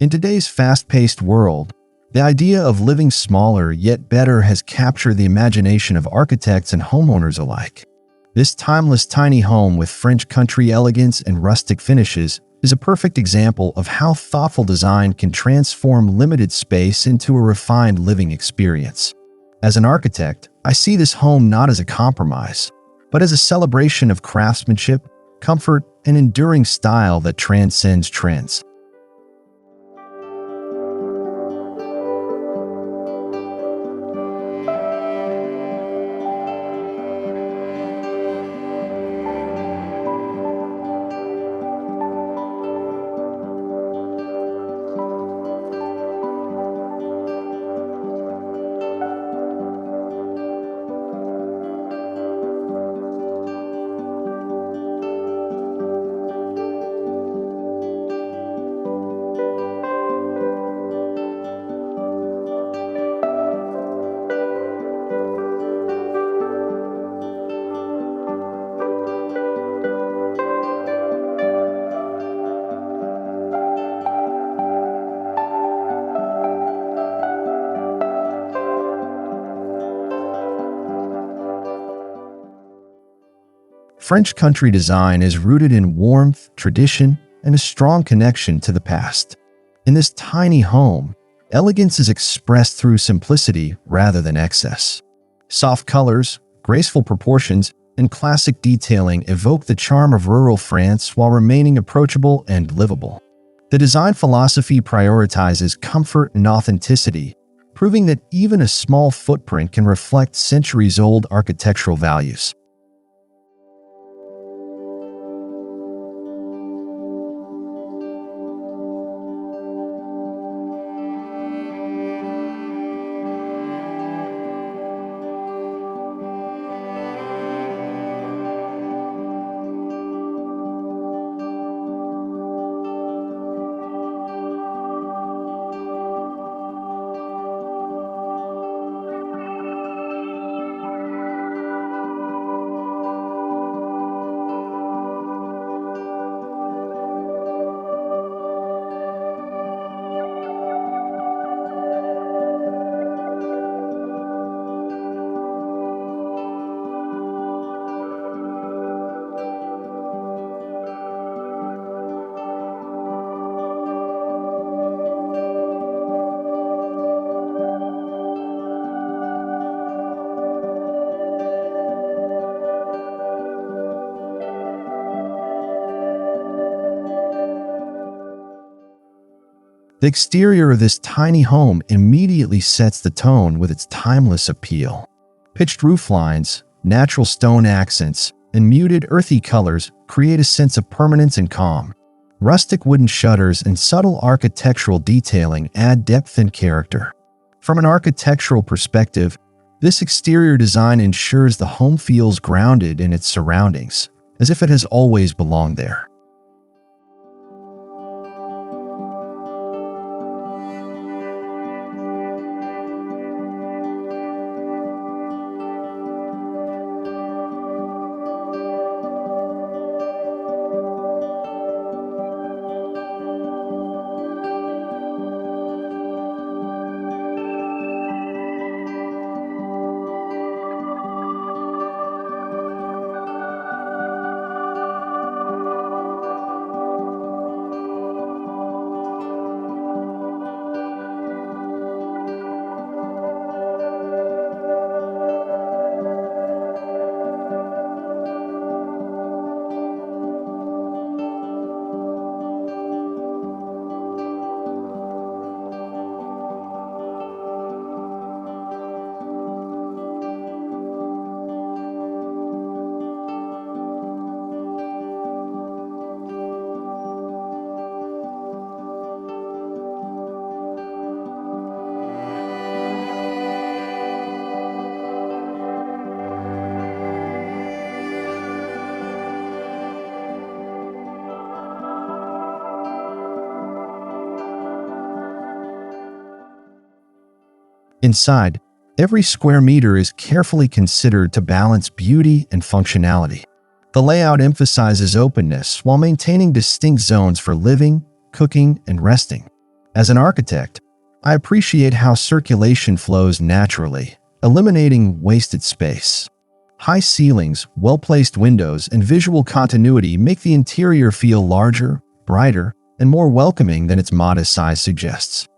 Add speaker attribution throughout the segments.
Speaker 1: In today's fast-paced world, the idea of living smaller yet better has captured the imagination of architects and homeowners alike. This timeless tiny home with French country elegance and rustic finishes is a perfect example of how thoughtful design can transform limited space into a refined living experience. As an architect, I see this home not as a compromise, but as a celebration of craftsmanship, comfort, and enduring style that transcends trends. French country design is rooted in warmth, tradition, and a strong connection to the past. In this tiny home, elegance is expressed through simplicity rather than excess. Soft colors, graceful proportions, and classic detailing evoke the charm of rural France while remaining approachable and livable. The design philosophy prioritizes comfort and authenticity, proving that even a small footprint can reflect centuries-old architectural values. The exterior of this tiny home immediately sets the tone with its timeless appeal. Pitched roof lines, natural stone accents, and muted earthy colors create a sense of permanence and calm. Rustic wooden shutters and subtle architectural detailing add depth and character. From an architectural perspective, this exterior design ensures the home feels grounded in its surroundings, as if it has always belonged there. Inside, every square meter is carefully considered to balance beauty and functionality. The layout emphasizes openness while maintaining distinct zones for living, cooking, and resting. As an architect, I appreciate how circulation flows naturally, eliminating wasted space. High ceilings, well-placed windows, and visual continuity make the interior feel larger, brighter, and more welcoming than its modest size suggests.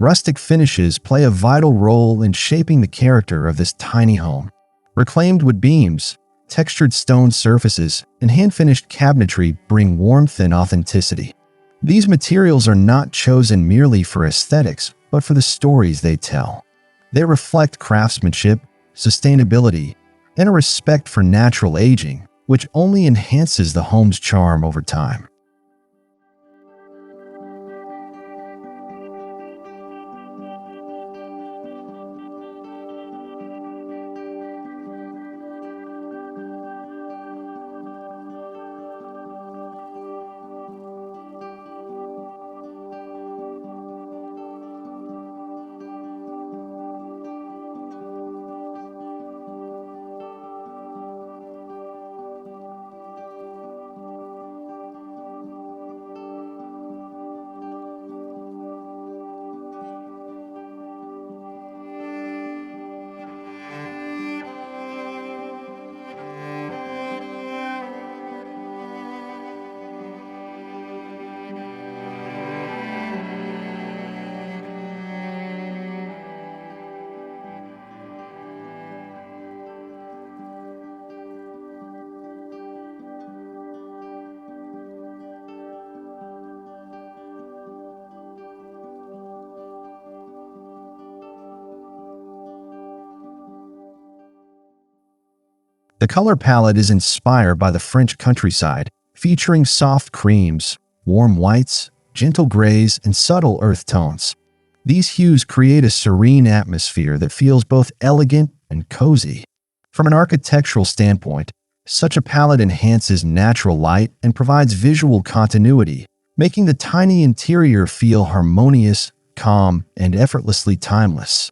Speaker 1: Rustic finishes play a vital role in shaping the character of this tiny home. Reclaimed wood beams, textured stone surfaces, and hand-finished cabinetry bring warmth and authenticity. These materials are not chosen merely for aesthetics, but for the stories they tell. They reflect craftsmanship, sustainability, and a respect for natural aging, which only enhances the home's charm over time. The color palette is inspired by the French countryside, featuring soft creams, warm whites, gentle grays, and subtle earth tones. These hues create a serene atmosphere that feels both elegant and cozy. From an architectural standpoint, such a palette enhances natural light and provides visual continuity, making the tiny interior feel harmonious, calm, and effortlessly timeless.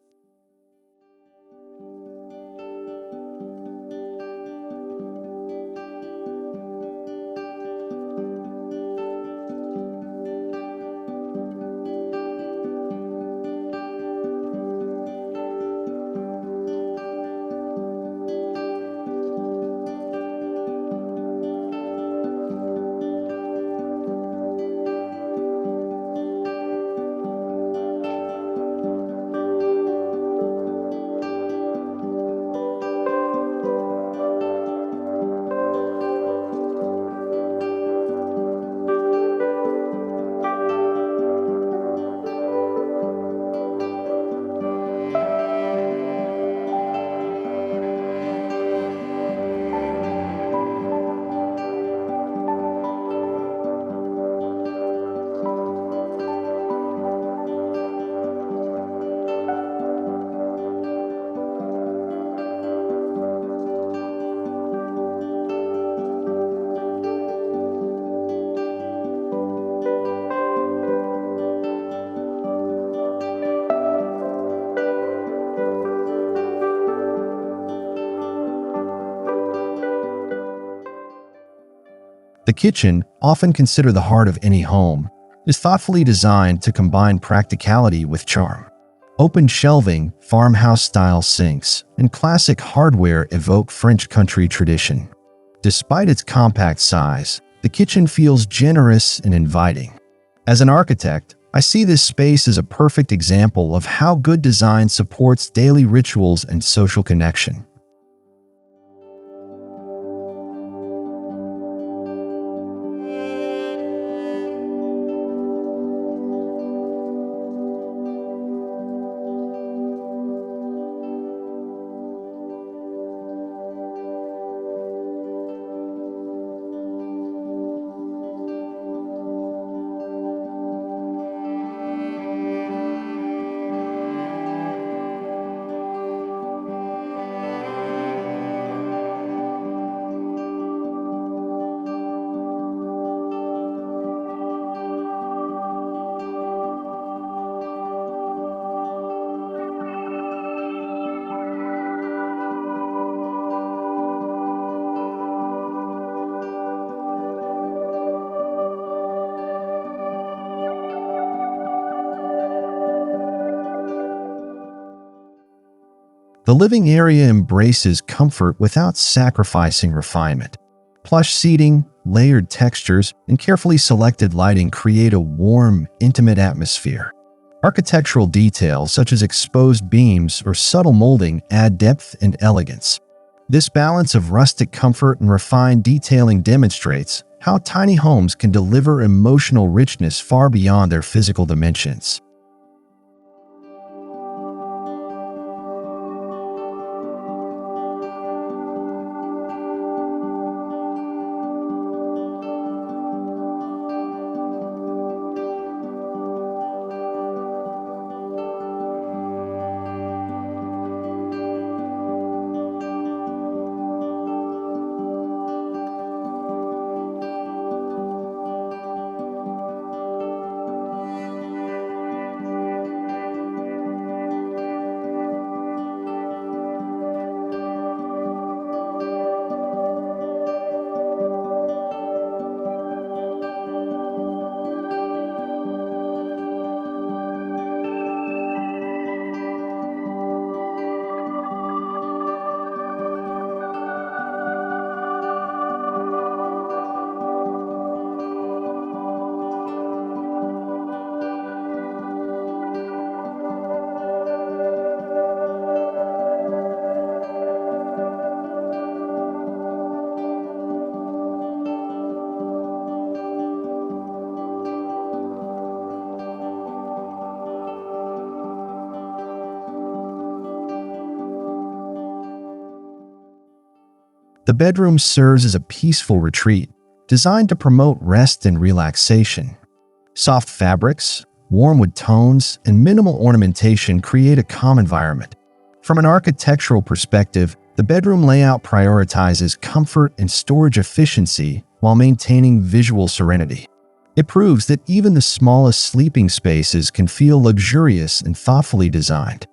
Speaker 1: kitchen, often considered the heart of any home, is thoughtfully designed to combine practicality with charm. Open shelving, farmhouse-style sinks, and classic hardware evoke French country tradition. Despite its compact size, the kitchen feels generous and inviting. As an architect, I see this space as a perfect example of how good design supports daily rituals and social connection. The living area embraces comfort without sacrificing refinement. Plush seating, layered textures, and carefully selected lighting create a warm, intimate atmosphere. Architectural details such as exposed beams or subtle molding add depth and elegance. This balance of rustic comfort and refined detailing demonstrates how tiny homes can deliver emotional richness far beyond their physical dimensions. The bedroom serves as a peaceful retreat, designed to promote rest and relaxation. Soft fabrics, warm wood tones, and minimal ornamentation create a calm environment. From an architectural perspective, the bedroom layout prioritizes comfort and storage efficiency while maintaining visual serenity. It proves that even the smallest sleeping spaces can feel luxurious and thoughtfully designed.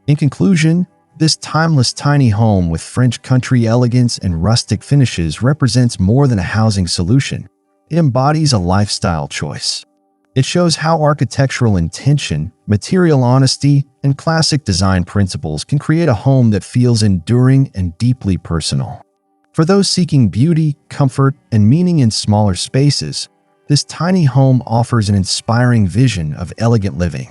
Speaker 1: In conclusion, this timeless tiny home with French country elegance and rustic finishes represents more than a housing solution. It embodies a lifestyle choice. It shows how architectural intention, material honesty, and classic design principles can create a home that feels enduring and deeply personal. For those seeking beauty, comfort, and meaning in smaller spaces, this tiny home offers an inspiring vision of elegant living.